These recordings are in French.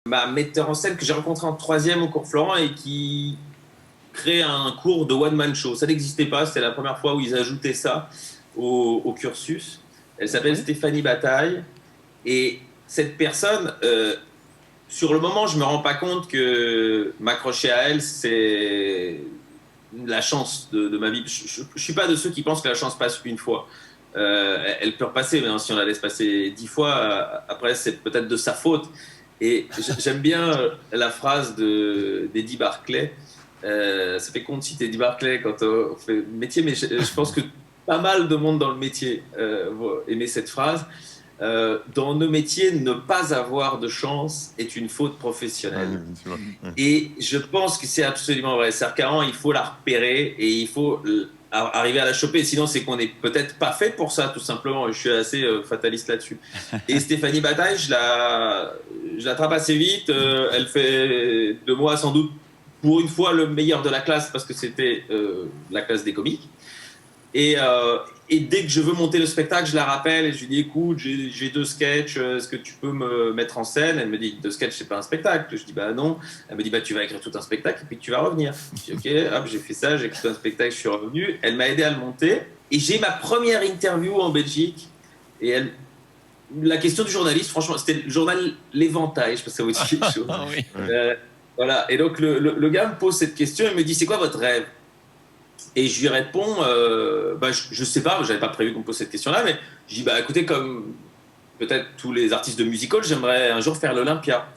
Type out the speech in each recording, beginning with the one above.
ma metteur en scène que j'ai rencontré en 3e au cours Florent et qui crée un cours de one-man show. Ça n'existait pas, c'était la première fois où ils ajoutaient ça au cursus. Elle s'appelle Oui. Stéphanie Bataille. Et cette personne, sur le moment, je me rends pas compte que m'accrocher à elle, c'est la chance de ma vie. Je suis pas de ceux qui pensent que la chance passe une fois. Elle peut repasser, mais hein, si on la laisse passer 10 fois, après c'est peut-être de sa faute. Et j'aime bien la phrase d'Eddie Barclay. Ça fait con de citer Eddie Barclay quand on fait métier, mais je pense que pas mal de monde dans le métier aimait cette phrase. Dans nos métiers, ne pas avoir de chance est une faute professionnelle. Et je pense que c'est absolument vrai. C'est-à-dire qu'avant, il faut la repérer et il faut arriver à la choper. Sinon, c'est qu'on n'est peut-être pas fait pour ça, tout simplement. Je suis assez fataliste là-dessus. Et Stéphanie Bataille, je l'attrape assez vite. Elle fait de moi, sans doute, pour une fois, le meilleur de la classe parce que c'était la classe des comiques. Et dès que je veux monter le spectacle, je la rappelle et je lui dis écoute, j'ai 2 sketchs, est-ce que tu peux me mettre en scène? Elle me dit 2 sketchs, c'est pas un spectacle. Je dis bah non. Elle me dit bah tu vas écrire tout un spectacle et puis tu vas revenir. Je dis ok, hop, j'ai fait ça, j'ai écrit tout un spectacle, je suis revenu. Elle m'a aidé à le monter et j'ai ma première interview en Belgique. Et la question du journaliste, franchement, c'était le journal L'Éventail, je sais pas si ça vous dit quelque chose. Ah oui. Voilà. Et donc le gars me pose cette question, il me dit c'est quoi votre rêve? Et je lui réponds, bah, je sais pas, j'avais pas prévu qu'on me pose cette question-là, mais je dis, bah écoutez, comme peut-être tous les artistes de musical, j'aimerais un jour faire l'Olympia.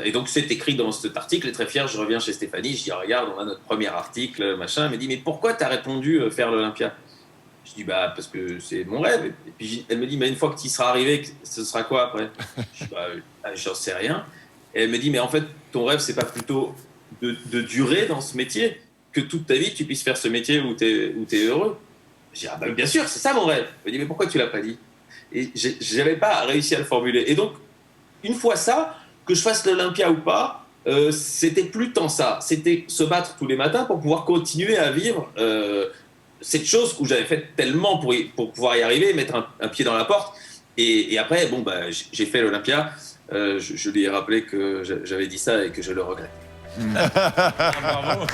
Et donc c'est écrit dans cet article, et très fier, je reviens chez Stéphanie, je dis, regarde, on a notre premier article, machin. Elle me dit, mais pourquoi t'as répondu faire l'Olympia? Je dis, bah parce que c'est mon rêve. Et puis elle me dit, mais une fois que tu y seras arrivé, ce sera quoi après? Je dis, bah j'en sais rien. Et elle me dit, mais en fait, ton rêve, c'est pas plutôt de durer dans ce métier, que toute ta vie, tu puisses faire ce métier où t'es heureux. Je dis, ah bah bien sûr, c'est ça mon rêve. Elle me dit, mais pourquoi tu l'as pas dit? Et j'avais pas réussi à le formuler. Et donc, une fois ça, que je fasse l'Olympia ou pas, c'était plus tant ça. C'était se battre tous les matins pour pouvoir continuer à vivre cette chose où j'avais fait tellement pour pouvoir y arriver, mettre un pied dans la porte. Et après, bon, bah, j'ai fait l'Olympia. Je lui ai rappelé que j'avais dit ça et que je le regrette. Ah, bravo.